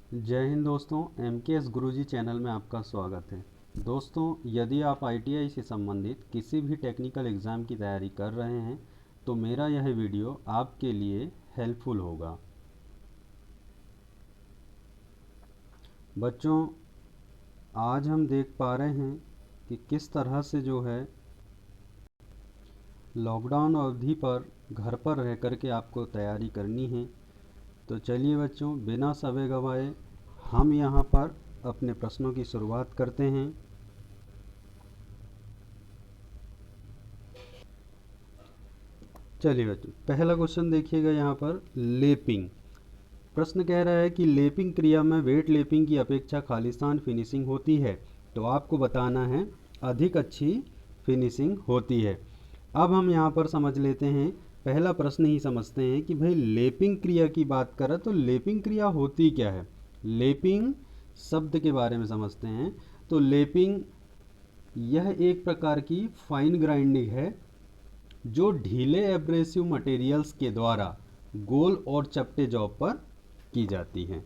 जय हिंद दोस्तों, MKS गुरुजी channel में आपका स्वागत है। दोस्तों, यदि आप ITI से संबंधित किसी भी टेक्निकल एग्ज़ाम की तैयारी कर रहे हैं तो मेरा यह वीडियो आपके लिए हेल्पफुल होगा। बच्चों, आज हम देख पा रहे हैं कि किस तरह से जो है लॉकडाउन अवधि पर घर पर रह कर के आपको तैयारी करनी है। तो चलिए बच्चों, बिना समय गंवाए हम यहाँ पर अपने प्रश्नों की शुरुआत करते हैं। चलिए बच्चों, पहला क्वेश्चन देखिएगा यहाँ पर। लेपिंग प्रश्न कह रहा है कि लेपिंग क्रिया में वेट लेपिंग की अपेक्षा खालिस्तान फिनिशिंग होती है, तो आपको बताना है अधिक अच्छी फिनिशिंग होती है। अब हम यहाँ पर समझ लेते हैं, पहला प्रश्न ही समझते हैं कि भाई लेपिंग क्रिया की बात करें तो लेपिंग क्रिया होती क्या है। लेपिंग शब्द के बारे में समझते हैं। तो लेपिंग यह एक प्रकार की फाइन ग्राइंडिंग है जो ढीले एब्रेसिव मटेरियल्स के द्वारा गोल और चपटे जॉब पर की जाती है।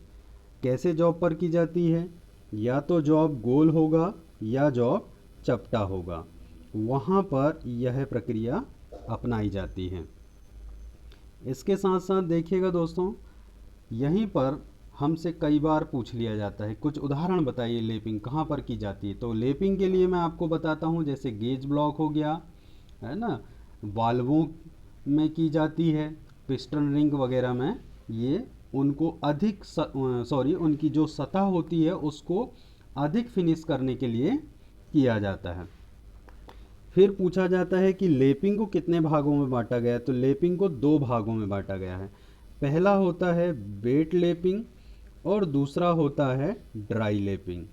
कैसे जॉब पर की जाती है? या तो जॉब गोल होगा या जॉब चपटा होगा, वहाँ पर यह प्रक्रिया अपनाई जाती है। इसके साथ साथ देखिएगा दोस्तों, यहीं पर हमसे कई बार पूछ लिया जाता है, कुछ उदाहरण बताइए लेपिंग कहाँ पर की जाती है। तो लेपिंग के लिए मैं आपको बताता हूँ, जैसे गेज ब्लॉक हो गया, है ना, वाल्वों में की जाती है, पिस्टन रिंग वगैरह में ये उनको अधिक उनकी जो सतह होती है उसको अधिक फिनिश करने के लिए किया जाता है। फिर पूछा जाता है कि लेपिंग को कितने भागों में बांटा गया है। तो लेपिंग को दो भागों में बांटा गया है। पहला होता है वेट लेपिंग और दूसरा होता है ड्राई लेपिंग।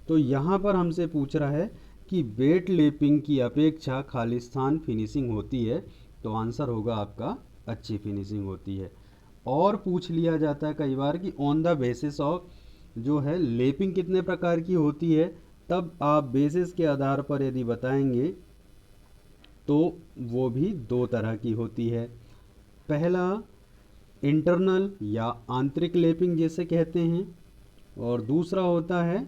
तो यहाँ पर हमसे पूछ रहा है कि वेट लेपिंग की अपेक्षा खालिस्तान फिनिशिंग होती है, तो आंसर होगा आपका अच्छी फिनिशिंग होती है। और पूछ लिया जाता है कई बार कि ऑन द बेसिस ऑफ जो है लेपिंग कितने प्रकार की होती है, तब आप बेसिस के आधार पर यदि बताएंगे तो वो भी दो तरह की होती है। पहला इंटरनल या आंतरिक लेपिंग जिसे कहते हैं, और दूसरा होता है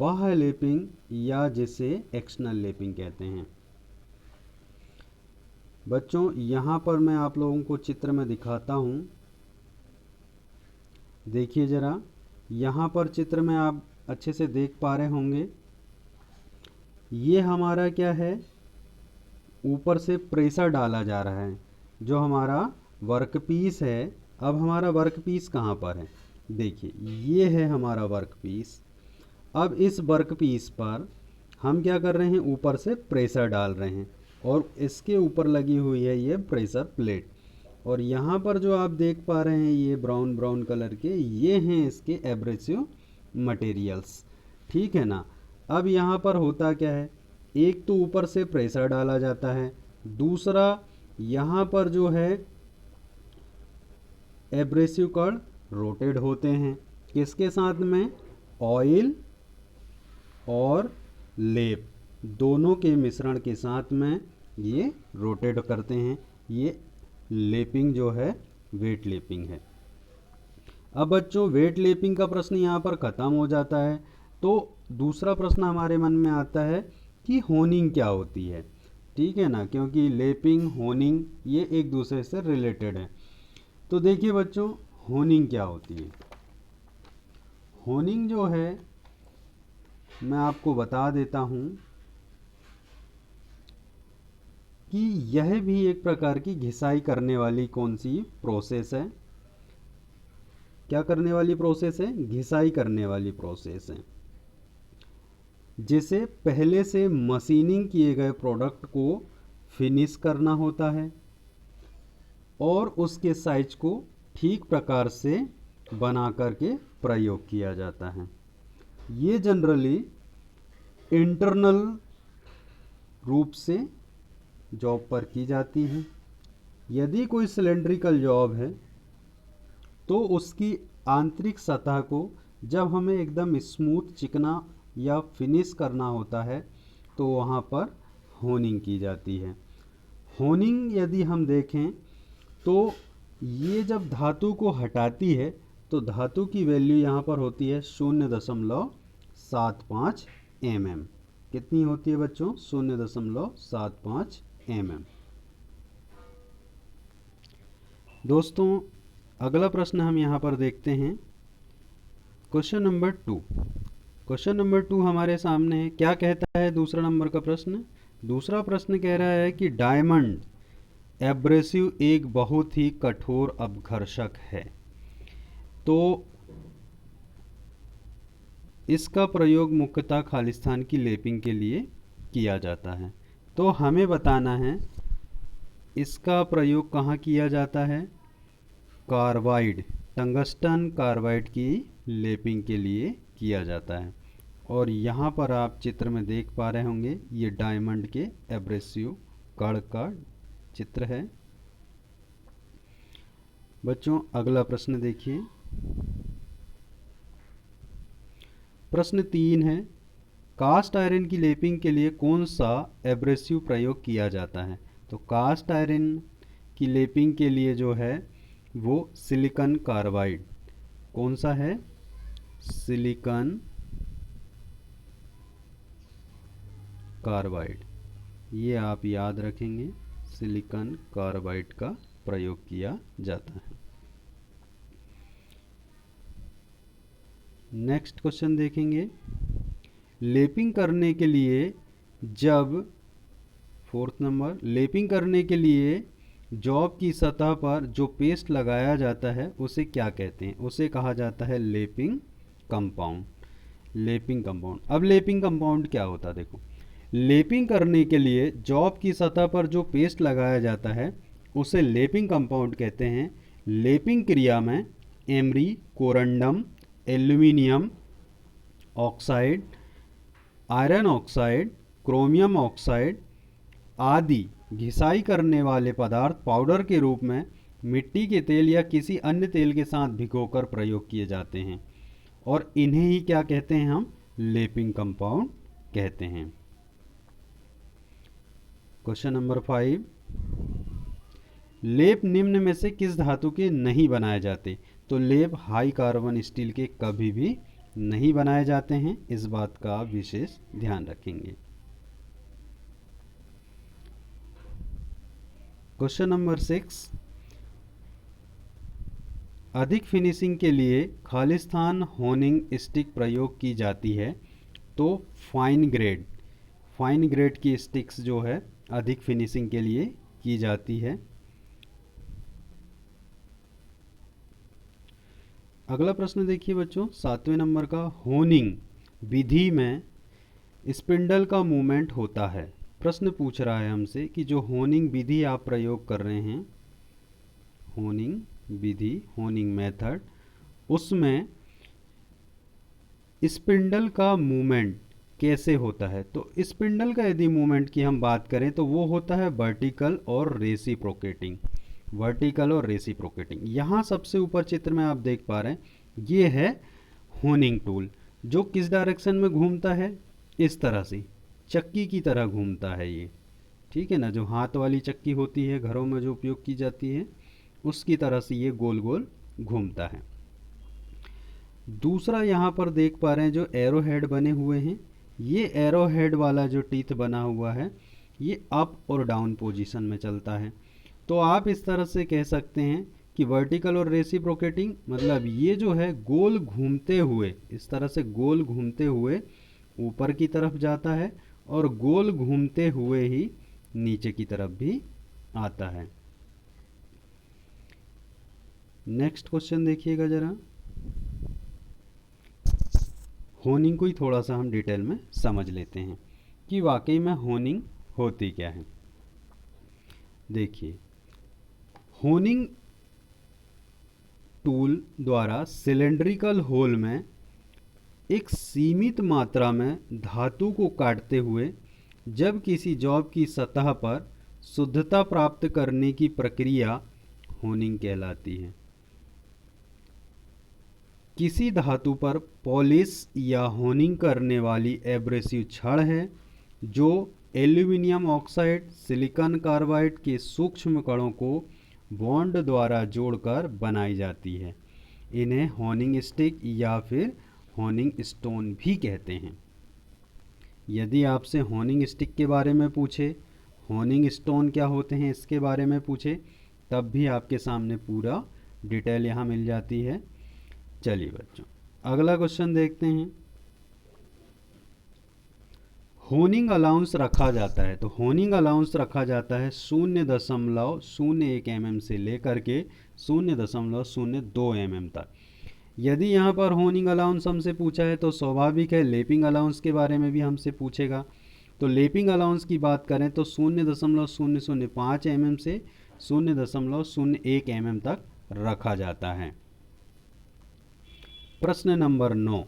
बाह्य लेपिंग या जिसे एक्सटर्नल लेपिंग कहते हैं। बच्चों, यहाँ पर मैं आप लोगों को चित्र में दिखाता हूँ, देखिए ज़रा। यहाँ पर चित्र में आप अच्छे से देख पा रहे होंगे, ये हमारा क्या है, ऊपर से प्रेशर डाला जा रहा है जो हमारा वर्कपीस है। अब हमारा वर्कपीस कहाँ पर है? देखिए, ये है हमारा वर्कपीस। अब इस वर्कपीस पर हम क्या कर रहे हैं, ऊपर से प्रेशर डाल रहे हैं और इसके ऊपर लगी हुई है ये प्रेशर प्लेट। और यहाँ पर जो आप देख पा रहे हैं ये ब्राउन ब्राउन कलर के, ये हैं इसके एब्रेसिव मटेरियल्स, ठीक है ना। अब यहाँ पर होता क्या है, एक तो ऊपर से प्रेशर डाला जाता है, दूसरा यहाँ पर जो है एब्रेसिव कण रोटेट होते हैं। किसके साथ में? ऑयल और लेप दोनों के मिश्रण के साथ में ये रोटेट करते हैं। ये लेपिंग जो है वेट लेपिंग है। अब बच्चों, वेट लेपिंग का प्रश्न यहाँ पर ख़त्म हो जाता है। तो दूसरा प्रश्न हमारे मन में आता है कि होनिंग क्या होती है, ठीक है ना, क्योंकि लेपिंग होनिंग ये एक दूसरे से रिलेटेड है। तो देखिए बच्चों, होनिंग क्या होती है। होनिंग जो है मैं आपको बता देता हूँ कि यह भी एक प्रकार की घिसाई करने वाली कौन सी प्रोसेस है। क्या करने वाली प्रोसेस है? घिसाई करने वाली प्रोसेस है, जिसे पहले से मशीनिंग किए गए प्रोडक्ट को फिनिश करना होता है और उसके साइज को ठीक प्रकार से बना करके प्रयोग किया जाता है। ये जनरली इंटरनल रूप से जॉब पर की जाती है। यदि कोई सिलेंड्रिकल जॉब है तो उसकी आंतरिक सतह को जब हमें एकदम स्मूथ चिकना या फिनिश करना होता है तो वहाँ पर होनिंग की जाती है। होनिंग यदि हम देखें तो ये जब धातु को हटाती है तो धातु की वैल्यू यहाँ पर होती है 0.75 mm। कितनी होती है बच्चों? 0.75 mm। दोस्तों अगला प्रश्न हम यहाँ पर देखते हैं, क्वेश्चन नंबर 2। क्वेश्चन नंबर 2 हमारे सामने है। क्या कहता है दूसरा नंबर का प्रश्न? दूसरा प्रश्न कह रहा है कि डायमंड एब्रेसिव एक बहुत ही कठोर अपघर्षक है, तो इसका प्रयोग मुख्यतः खालिस्तान की लेपिंग के लिए किया जाता है। तो हमें बताना है इसका प्रयोग कहाँ किया जाता है? कार्बाइड, टंगस्टन कार्बाइड की लेपिंग के लिए किया जाता है। और यहाँ पर आप चित्र में देख पा रहे होंगे, ये डायमंड के एब्रेसिव कण का चित्र है। बच्चों अगला प्रश्न देखिए, प्रश्न 3 है, कास्ट आयरन की लेपिंग के लिए कौन सा एब्रेसिव प्रयोग किया जाता है? तो कास्ट आयरन की लेपिंग के लिए जो है वो सिलिकॉन कार्बाइड। कौन सा है? Silicon carbide. ये आप याद रखेंगे, सिलिकॉन कार्बाइड का प्रयोग किया जाता है। नेक्स्ट क्वेश्चन देखेंगे, लेपिंग करने के लिए जब 4th नंबर, लेपिंग करने के लिए जॉब की सतह पर जो पेस्ट लगाया जाता है उसे क्या कहते हैं? उसे कहा जाता है लेपिंग कंपाउंड। Lapping compound. अब लेपिंग कंपाउंड क्या होता है? देखो, लेपिंग करने के लिए जॉब की सतह पर जो पेस्ट लगाया जाता है उसे लेपिंग कंपाउंड कहते हैं। लेपिंग क्रिया में emery, corundum, aluminium oxide, iron oxide, chromium oxide आदि घिसाई करने वाले पदार्थ पाउडर के रूप में मिट्टी के तेल या किसी अन्य तेल के साथ भिगोकर प्रयोग किए जाते हैं, और इन्हें ही क्या कहते हैं? हम लेपिंग कंपाउंड कहते हैं। क्वेश्चन नंबर 5, लेप निम्न में से किस धातु के नहीं बनाए जाते? तो लेप हाई कार्बन स्टील के कभी भी नहीं बनाए जाते हैं, इस बात का आप विशेष ध्यान रखेंगे। क्वेश्चन नंबर 6, अधिक फिनिशिंग के लिए खालिस्तान होनिंग स्टिक प्रयोग की जाती है, तो फाइन ग्रेड की स्टिक्स जो है अधिक फिनिशिंग के लिए की जाती है। अगला प्रश्न देखिए बच्चों, 7वें नंबर का, होनिंग विधि में स्पिंडल का मूवमेंट होता है। प्रश्न पूछ रहा है हमसे कि जो होनिंग विधि आप प्रयोग कर रहे हैं, होनिंग विधि, होनिंग मेथड, उसमें स्पिंडल का मूवमेंट कैसे होता है? तो स्पिंडल का यदि मूवमेंट की हम बात करें तो वो होता है वर्टिकल और रेसिप्रोकेटिंग। वर्टिकल और रेसिप्रोकेटिंग। यहाँ सबसे ऊपर चित्र में आप देख पा रहे हैं, ये है होनिंग टूल, जो किस डायरेक्शन में घूमता है? इस तरह से चक्की की तरह घूमता है ये, ठीक है ना। जो हाथ वाली चक्की होती है घरों में जो उपयोग की जाती है, उसकी तरह से ये गोल गोल घूमता है। दूसरा यहाँ पर देख पा रहे हैं जो एरो हेड बने हुए हैं, ये एरो हेड वाला जो टीथ बना हुआ है ये अप और डाउन पोजीशन में चलता है। तो आप इस तरह से कह सकते हैं कि वर्टिकल और रेसिप्रोकेटिंग, मतलब ये जो है गोल घूमते हुए, इस तरह से गोल घूमते हुए ऊपर की तरफ जाता है और गोल घूमते हुए ही नीचे की तरफ भी आता है। नेक्स्ट क्वेश्चन देखिएगा जरा, होनिंग को ही थोड़ा सा हम डिटेल में समझ लेते हैं कि वाकई में होनिंग होती क्या है। देखिए, होनिंग टूल द्वारा सिलेंड्रिकल होल में एक सीमित मात्रा में धातु को काटते हुए जब किसी जॉब की सतह पर शुद्धता प्राप्त करने की प्रक्रिया होनिंग कहलाती है। किसी धातु पर पॉलिश या होनिंग करने वाली एब्रेसिव छड़ है जो एल्यूमिनियम ऑक्साइड सिलिकॉन कार्बाइड के सूक्ष्म कणों को बॉन्ड द्वारा जोड़कर बनाई जाती है। इन्हें होनिंग स्टिक या फिर होनिंग स्टोन भी कहते हैं। यदि आपसे होनिंग स्टिक के बारे में पूछे, होनिंग स्टोन क्या होते हैं इसके बारे में पूछे, तब भी आपके सामने पूरा डिटेल यहाँ मिल जाती है। चलिए बच्चों, अगला क्वेश्चन देखते हैं। होनिंग अलाउंस रखा जाता है, तो होनिंग अलाउंस रखा जाता है 0.01 mm से लेकर के 0.02 mm तक। यदि यहाँ पर होनिंग अलाउंस हमसे पूछा है तो स्वाभाविक है लेपिंग अलाउंस के बारे में भी हमसे पूछेगा। तो लेपिंग अलाउंस की बात करें तो 0.005 mm से 0.01 mm तक रखा जाता है। प्रश्न नंबर 9,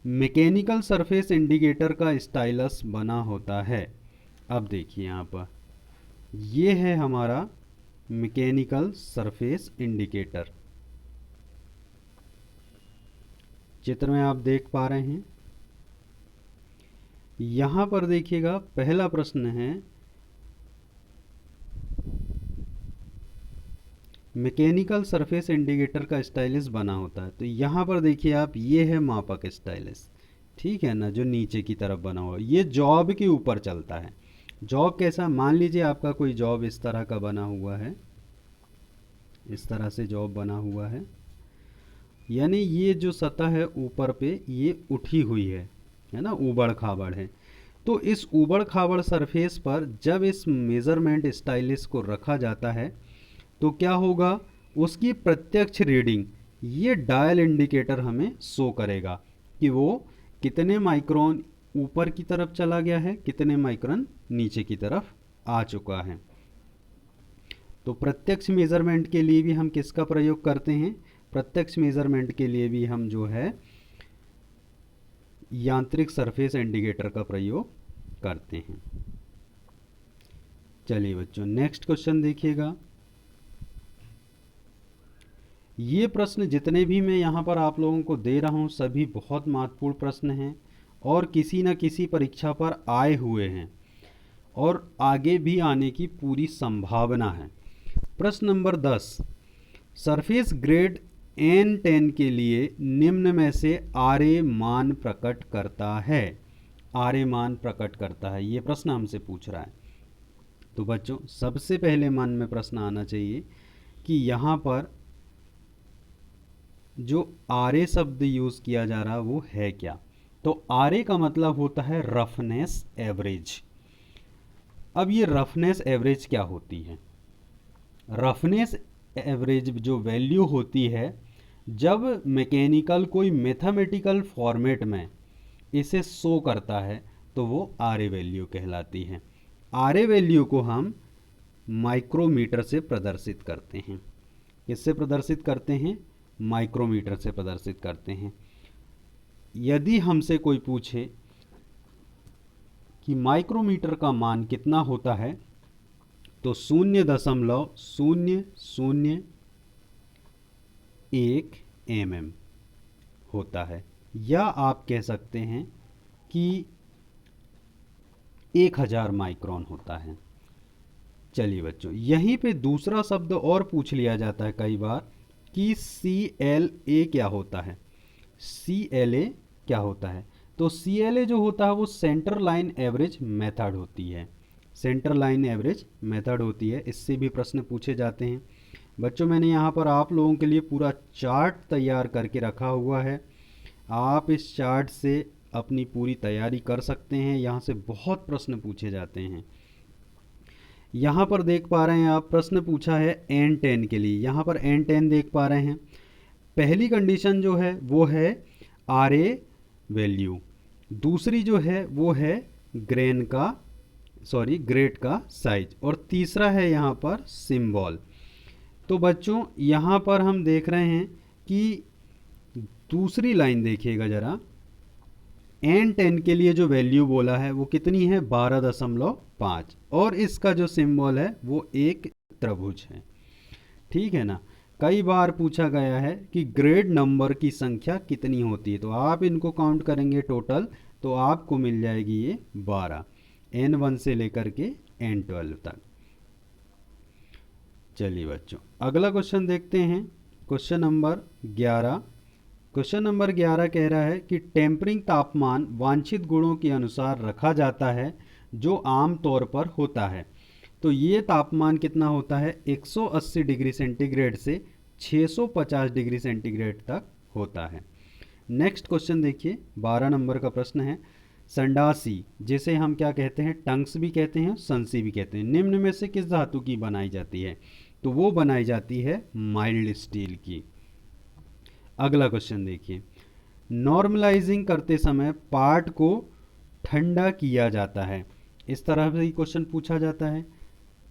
मैकेनिकल सरफेस इंडिकेटर का स्टाइलस बना होता है। अब देखिए यहाँ पर ये है हमारा मैकेनिकल सरफेस इंडिकेटर, चित्र में आप देख पा रहे हैं। यहाँ पर देखिएगा पहला प्रश्न है मैकेनिकल सरफेस इंडिकेटर का स्टाइलस बना होता है। तो यहाँ पर देखिए आप, ये है मापक स्टाइलस, ठीक है ना, जो नीचे की तरफ बना हुआ, ये जॉब के ऊपर चलता है। जॉब कैसा, मान लीजिए आपका कोई जॉब इस तरह का बना हुआ है, इस तरह से जॉब बना हुआ है, यानी ये जो सतह है ऊपर पे ये उठी हुई है ना, ऊबड़ खाबड़ है। तो इस ऊबड़ खाबड़ सरफेस पर जब इस मेज़रमेंट स्टाइलस को रखा जाता है तो क्या होगा, उसकी प्रत्यक्ष रीडिंग ये डायल इंडिकेटर हमें शो करेगा कि वो कितने माइक्रोन ऊपर की तरफ चला गया है, कितने माइक्रोन नीचे की तरफ आ चुका है। तो प्रत्यक्ष मेज़रमेंट के लिए भी हम किसका प्रयोग करते हैं, प्रत्यक्ष मेज़रमेंट के लिए भी हम जो है यांत्रिक सरफेस इंडिकेटर का प्रयोग करते हैं। चलिए बच्चों, नेक्स्ट क्वेश्चन देखिएगा। ये प्रश्न जितने भी मैं यहाँ पर आप लोगों को दे रहा हूँ सभी बहुत महत्वपूर्ण प्रश्न हैं और किसी न किसी परीक्षा पर आए हुए हैं और आगे भी आने की पूरी संभावना है। प्रश्न नंबर 10, सरफेस ग्रेड N10 के लिए निम्न में से आरए मान प्रकट करता है, आरए मान प्रकट करता है, ये प्रश्न हमसे पूछ रहा है। तो बच्चों सबसे पहले मन में प्रश्न आना चाहिए कि यहाँ पर जो आरए शब्द यूज़ किया जा रहा वो है क्या। तो आरए का मतलब होता है रफनेस एवरेज। अब ये रफनेस एवरेज क्या होती है, रफनेस एवरेज जो वैल्यू होती है जब मैकेनिकल कोई मैथमेटिकल फॉर्मेट में इसे शो करता है तो वो आरए वैल्यू कहलाती है। आरए वैल्यू को हम माइक्रोमीटर से प्रदर्शित करते हैं। किससे प्रदर्शित करते हैं, माइक्रोमीटर से प्रदर्शित करते हैं। यदि हमसे कोई पूछे कि माइक्रोमीटर का मान कितना होता है तो 0.001 mm होता है, या आप कह सकते हैं कि 1000 माइक्रोन होता है। चलिए बच्चों, यहीं पे दूसरा शब्द और पूछ लिया जाता है कई बार कि CLA क्या होता है, CLA क्या होता है। तो CLA जो होता है वो सेंटर लाइन एवरेज मेथड होती है, सेंटर लाइन एवरेज मेथड होती है। इससे भी प्रश्न पूछे जाते हैं। बच्चों मैंने यहाँ पर आप लोगों के लिए पूरा चार्ट तैयार करके रखा हुआ है, आप इस चार्ट से अपनी पूरी तैयारी कर सकते हैं। यहाँ से बहुत प्रश्न पूछे जाते हैं। यहाँ पर देख पा रहे हैं आप, प्रश्न पूछा है N10 के लिए, यहाँ पर N10 देख पा रहे हैं। पहली कंडीशन जो है वो है RA वैल्यू, दूसरी जो है वो है ग्रेड का साइज, और तीसरा है यहाँ पर सिंबल। तो बच्चों यहाँ पर हम देख रहे हैं कि दूसरी लाइन देखिएगा ज़रा, N10 के लिए जो वैल्यू बोला है वो कितनी है, 12.5, और इसका जो सिंबल है वो एक त्रिभुज है, ठीक है ना। कई बार पूछा गया है कि ग्रेड नंबर की संख्या कितनी होती है, तो आप इनको काउंट करेंगे टोटल तो आपको मिल जाएगी ये 12, N1 से लेकर के N12 तक। चलिए बच्चों अगला क्वेश्चन देखते हैं। Question number 11। क्वेश्चन नंबर 11 कह रहा है कि टेम्परिंग तापमान वांछित गुणों के अनुसार रखा जाता है जो आम तौर पर होता है। तो ये तापमान कितना होता है? 180 डिग्री सेंटीग्रेड से 650 डिग्री सेंटीग्रेड तक होता है। नेक्स्ट क्वेश्चन देखिए, 12 नंबर का प्रश्न है, संडासी जिसे हम क्या कहते हैं? टंग्स भी कहते हैं, संसी भी कहते हैं, निम्न में से किस धातु की बनाई जाती है? तो वो बनाई जाती है माइल्ड स्टील की। अगला क्वेश्चन देखिए, नॉर्मलाइजिंग करते समय पार्ट को ठंडा किया जाता है। इस तरह से ही क्वेश्चन पूछा जाता है।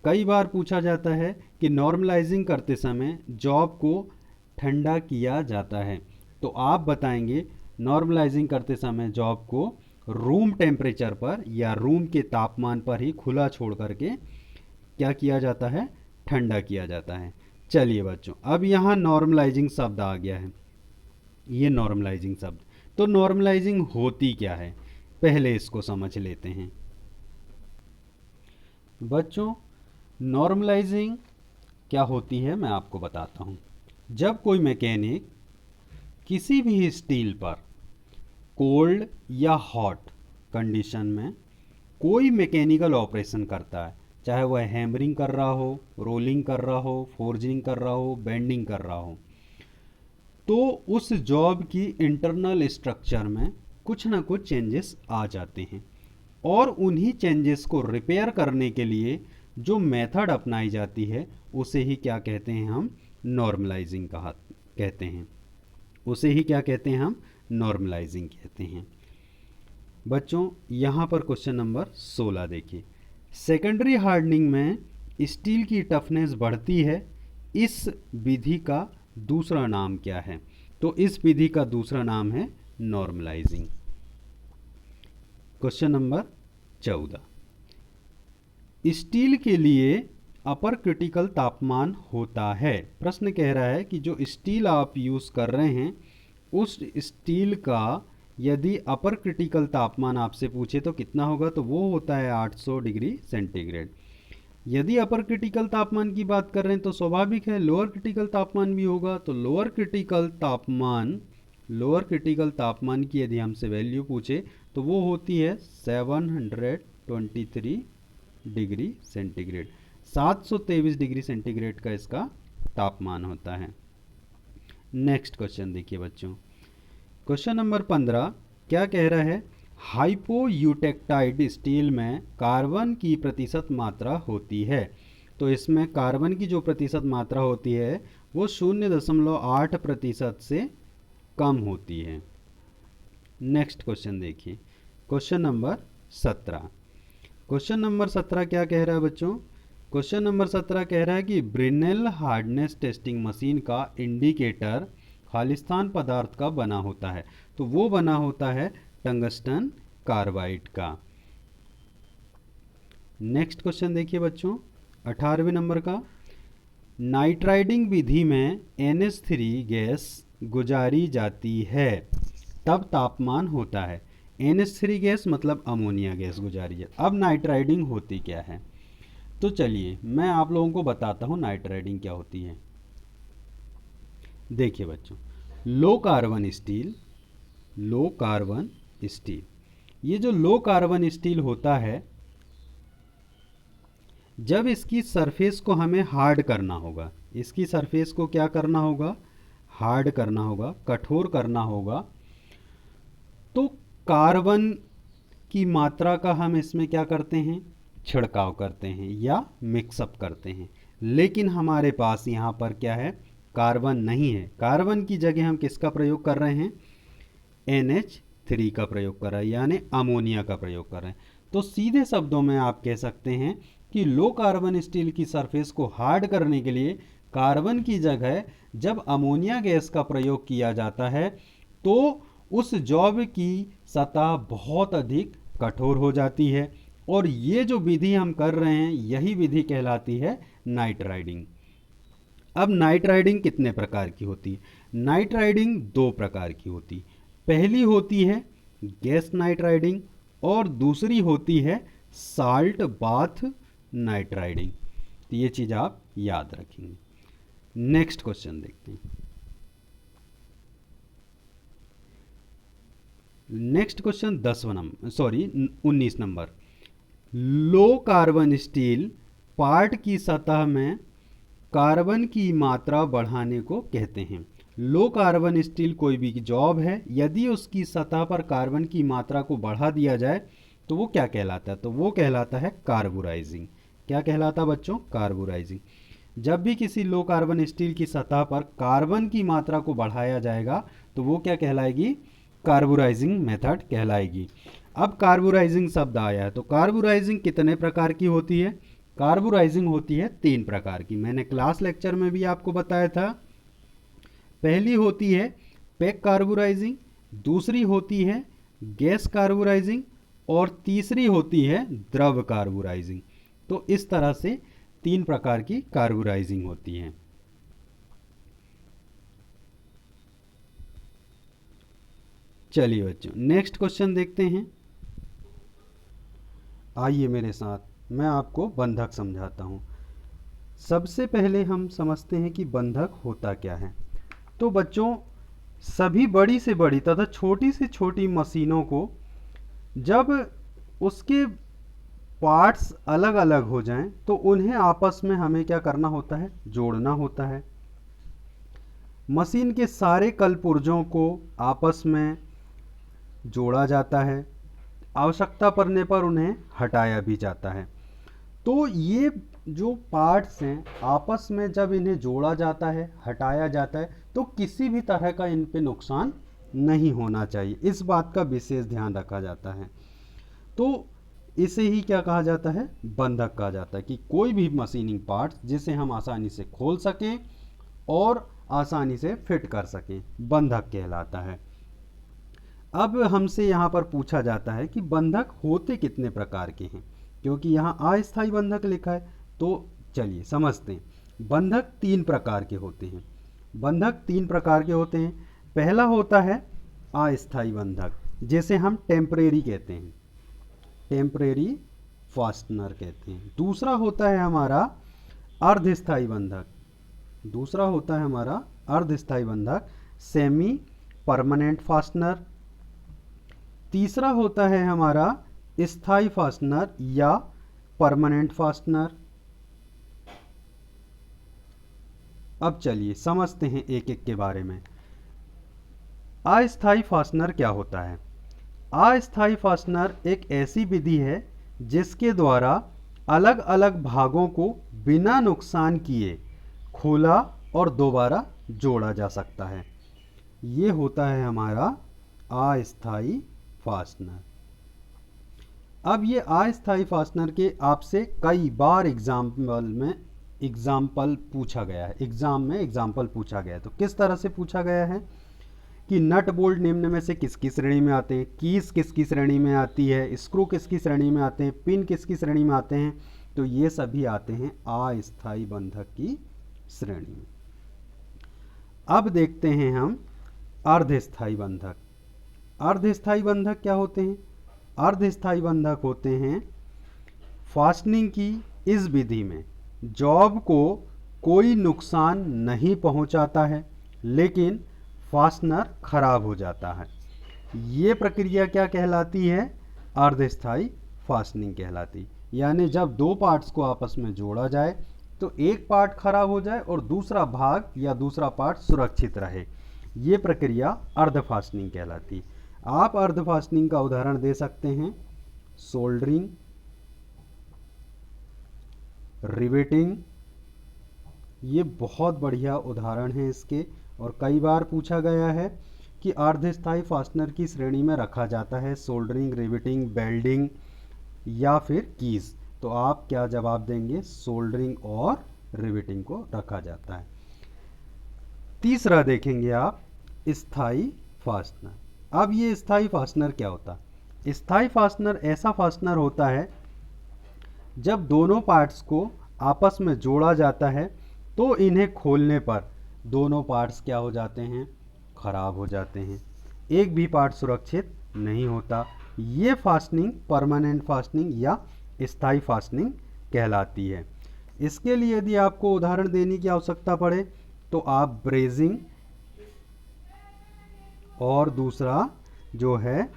कई बार पूछा जाता है कि नॉर्मलाइजिंग करते समय जॉब को ठंडा किया जाता है। तो आप बताएंगे नॉर्मलाइजिंग करते समय जॉब को रूम टेम्परेचर पर या रूम के तापमान पर ही खुला छोड़ करके क्या किया जाता है? ठंडा किया जाता है। चलिए बच्चों, अब यहाँ नॉर्मलाइजिंग शब्द आ गया है, ये नॉर्मलाइजिंग शब्द। तो नॉर्मलाइजिंग होती क्या है, पहले इसको समझ लेते हैं। बच्चों, नॉर्मलाइजिंग क्या होती है मैं आपको बताता हूँ। जब कोई मैकेनिक किसी भी स्टील पर कोल्ड या हॉट कंडीशन में कोई मैकेनिकल ऑपरेशन करता है, चाहे वह हैमरिंग कर रहा हो, रोलिंग कर रहा हो, फोर्जिंग कर रहा हो, बेंडिंग कर रहा हो, तो उस जॉब की इंटरनल स्ट्रक्चर में कुछ ना कुछ चेंजेस आ जाते हैं और उन्हीं चेंजेस को रिपेयर करने के लिए जो मेथड अपनाई जाती है उसे ही क्या कहते हैं? हम नॉर्मलाइजिंग कहते हैं। उसे ही क्या कहते हैं? हम नॉर्मलाइजिंग कहते हैं। बच्चों, यहाँ पर क्वेश्चन नंबर 16 देखिए, सेकेंडरी हार्डनिंग में स्टील की टफनेस बढ़ती है, इस विधि का दूसरा नाम क्या है? तो इस विधि का दूसरा नाम है नॉर्मलाइजिंग। क्वेश्चन नंबर 14, स्टील के लिए अपर क्रिटिकल तापमान होता है। प्रश्न कह रहा है कि जो स्टील आप यूज़ कर रहे हैं उस स्टील का यदि अपर क्रिटिकल तापमान आपसे पूछे तो कितना होगा? तो वो होता है 800 डिग्री सेंटीग्रेड। यदि अपर क्रिटिकल तापमान की बात कर रहे हैं तो स्वाभाविक है लोअर क्रिटिकल तापमान भी होगा। तो लोअर क्रिटिकल तापमान की यदि हमसे वैल्यू पूछे तो वो होती है 723 डिग्री सेंटीग्रेड। 723 डिग्री सेंटीग्रेड का इसका तापमान होता है। नेक्स्ट क्वेश्चन देखिए बच्चों, क्वेश्चन नंबर 15 क्या कह रहा है? हाइपोयूटेक्टाइड स्टील में कार्बन की प्रतिशत मात्रा होती है। तो इसमें कार्बन की जो प्रतिशत मात्रा होती है वो 0.8% से कम होती है। नेक्स्ट क्वेश्चन देखिए, क्वेश्चन नंबर 17। क्वेश्चन नंबर 17 क्या कह रहा है बच्चों? क्वेश्चन नंबर 17 कह रहा है कि ब्रिनेल हार्डनेस टेस्टिंग मशीन का इंडिकेटर खालिस्तान पदार्थ का बना होता है। तो वो बना होता है टंगस्टन कार्बाइड का। नेक्स्ट क्वेश्चन देखिए बच्चों, 18वें नंबर का, नाइट्राइडिंग विधि में NH3 गैस गुजारी जाती है तब तापमान होता है। NH3 गैस मतलब अमोनिया गैस गुजारी जाती। अब नाइट्राइडिंग होती क्या है? तो चलिए मैं आप लोगों को बताता हूँ नाइट्राइडिंग क्या होती है। देखिए बच्चों, लो कार्बन स्टील, ये जो लो कार्बन स्टील होता है, जब इसकी सरफेस को हमें हार्ड करना होगा, इसकी सरफेस को क्या करना होगा? हार्ड करना होगा, कठोर करना होगा, तो कार्बन की मात्रा का हम इसमें क्या करते हैं? छिड़काव करते हैं या मिक्सअप करते हैं। लेकिन हमारे पास यहाँ पर क्या है? कार्बन नहीं है। कार्बन की जगह हम किसका प्रयोग कर रहे हैं? NH3 का प्रयोग कर रहे हैं, यानी अमोनिया का प्रयोग कर रहे हैं। तो सीधे शब्दों में आप कह सकते हैं कि लो कार्बन स्टील की सरफेस को हार्ड करने के लिए कार्बन की जगह जब अमोनिया गैस का प्रयोग किया जाता है तो उस जॉब की सतह बहुत अधिक कठोर हो जाती है। और ये जो विधि हम कर रहे हैं यही विधि कहलाती है नाइट्राइडिंग। अब नाइट्राइडिंग कितने प्रकार की होती है? नाइट्राइडिंग 2 प्रकार की होती है। पहली होती है गैस नाइट्राइडिंग और दूसरी होती है साल्ट बाथ नाइट्राइडिंग। तो ये चीज़ आप याद रखेंगे। नेक्स्ट क्वेश्चन देखते हैं। Next question 19 number. Low carbon steel part की सतह में कार्बन की मात्रा बढ़ाने को कहते हैं। लो कार्बन स्टील कोई भी जॉब है, यदि उसकी सतह पर कार्बन की मात्रा को बढ़ा दिया जाए तो वो क्या कहलाता है? तो वो कहलाता है कार्बोराइजिंग। क्या कहलाता है बच्चों? कार्बोराइजिंग। जब भी किसी लो कार्बन स्टील की सतह पर कार्बन की मात्रा को बढ़ाया जाएगा तो वो क्या कहलाएगी? कार्बोराइजिंग मेथड कहलाएगी। अब कार्बोराइजिंग शब्द आया है, तो कार्बोराइजिंग कितने प्रकार की होती है? कार्बोराइजिंग होती है 3 प्रकार की। मैंने क्लास लेक्चर में भी आपको बताया था। पहली होती है पैक कार्बोराइजिंग, दूसरी होती है गैस कार्बोराइजिंग और तीसरी होती है द्रव कार्बोराइजिंग। तो इस तरह से 3 प्रकार की कार्बोराइजिंग होती है। चलिए बच्चों, नेक्स्ट क्वेश्चन देखते हैं। आइए मेरे साथ, मैं आपको बंधक समझाता हूँ। सबसे पहले हम समझते हैं कि बंधक होता क्या है। तो बच्चों, सभी बड़ी से बड़ी तथा छोटी से छोटी मशीनों को जब उसके पार्ट्स अलग अलग हो जाएं तो उन्हें आपस में हमें क्या करना होता है? जोड़ना होता है। मशीन के सारे कल पुर्जों को आपस में जोड़ा जाता है, आवश्यकता पड़ने पर उन्हें हटाया भी जाता है। तो ये जो पार्ट्स हैं आपस में जब इन्हें जोड़ा जाता है, हटाया जाता है, तो किसी भी तरह का इन पे नुकसान नहीं होना चाहिए। इस बात का विशेष ध्यान रखा जाता है। तो इसे ही क्या कहा जाता है? बंधक कहा जाता है। कि कोई भी मशीनिंग पार्ट्स जिसे हम आसानी से खोल सकें और आसानी से फिट कर सकें, बंधक कहलाता है। अब हमसे यहाँ पर पूछा जाता है कि बंधक होते कितने प्रकार के हैं, क्योंकि यहाँ अस्थायी बंधक लिखा है। तो चलिए समझते हैं। बंधक 3 प्रकार के होते हैं। बंधक 3 प्रकार के होते हैं। पहला होता है अस्थायी बंधक, जिसे हम टेम्परेरी कहते हैं, टेम्परेरी फास्टनर कहते हैं। दूसरा होता है हमारा अर्धस्थायी बंधक, दूसरा होता है हमारा अर्धस्थायी बंधक, सेमी परमानेंट फास्टनर। तीसरा होता है हमारा स्थायी फास्टनर या परमानेंट फास्टनर। अब चलिए समझते हैं एक एक के बारे में। अस्थायी फास्टनर क्या होता है? अस्थायी फास्टनर एक ऐसी विधि है जिसके द्वारा अलग अलग भागों को बिना नुकसान किए खोला और दोबारा जोड़ा जा सकता है। ये होता है हमारा अस्थायी फास्टनर। अब ये अस्थायी फास्टनर के आपसे कई बार एग्जाम्पल पूछा गया है, एग्जाम में एग्जाम्पल पूछा गया है। तो किस तरह से पूछा गया है कि नट बोल्ट निम्न में से किसकी श्रेणी में आते हैं, कीस किसकी श्रेणी में आती है, स्क्रू किसकी श्रेणी में आते हैं, पिन किसकी श्रेणी में आते हैं? तो ये सभी आते हैं अस्थायी बंधक की श्रेणी में। अब देखते हैं हम अर्धस्थायी बंधक। अर्धस्थायी बंधक क्या होते हैं? अर्धस्थायी बंधक होते हैं फास्टनिंग की इस विधि में जॉब को कोई नुकसान नहीं पहुंचाता है, लेकिन फास्टनर खराब हो जाता है। ये प्रक्रिया क्या कहलाती है? अर्धस्थायी फास्टनिंग कहलाती। यानी जब 2 पार्ट्स को आपस में जोड़ा जाए तो एक पार्ट खराब हो जाए और दूसरा भाग या दूसरा पार्ट सुरक्षित रहे, ये प्रक्रिया अर्ध फास्टनिंग कहलाती। आप अर्ध फास्टनिंग का उदाहरण दे सकते हैं सोल्डरिंग, रिवेटिंग, ये बहुत बढ़िया उदाहरण है इसके। और कई बार पूछा गया है कि अर्धस्थायी फास्टनर की श्रेणी में रखा जाता है सोल्डरिंग, रिवेटिंग, वेल्डिंग या फिर कीज। तो आप क्या जवाब देंगे? सोल्डरिंग और रिवेटिंग को रखा जाता है। तीसरा देखेंगे आप स्थायी फास्टनर। अब ये स्थायी फास्टनर क्या होता है? स्थायी फास्टनर ऐसा फास्टनर होता है जब दोनों पार्ट्स को आपस में जोड़ा जाता है तो इन्हें खोलने पर दोनों पार्ट्स क्या हो जाते हैं? खराब हो जाते हैं, एक भी पार्ट सुरक्षित नहीं होता। ये फास्टनिंग परमानेंट फास्टनिंग या स्थायी फास्टनिंग कहलाती है। इसके लिए यदि आपको उदाहरण देने की आवश्यकता पड़े तो आप ब्रेजिंग और दूसरा जो है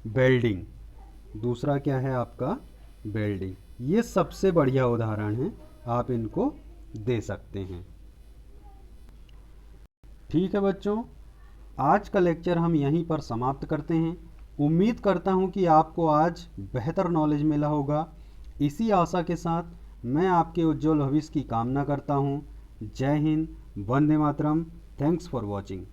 वेल्डिंग। दूसरा क्या है आपका वेल्डिंग। ये सबसे बढ़िया उदाहरण है, आप इनको दे सकते हैं। ठीक है बच्चों, आज का लेक्चर हम यहीं पर समाप्त करते हैं। उम्मीद करता हूँ कि आपको आज बेहतर नॉलेज मिला होगा। इसी आशा के साथ मैं आपके उज्जवल भविष्य की कामना करता हूँ। जय हिंद, वंदे मातरम। Thanks for watching.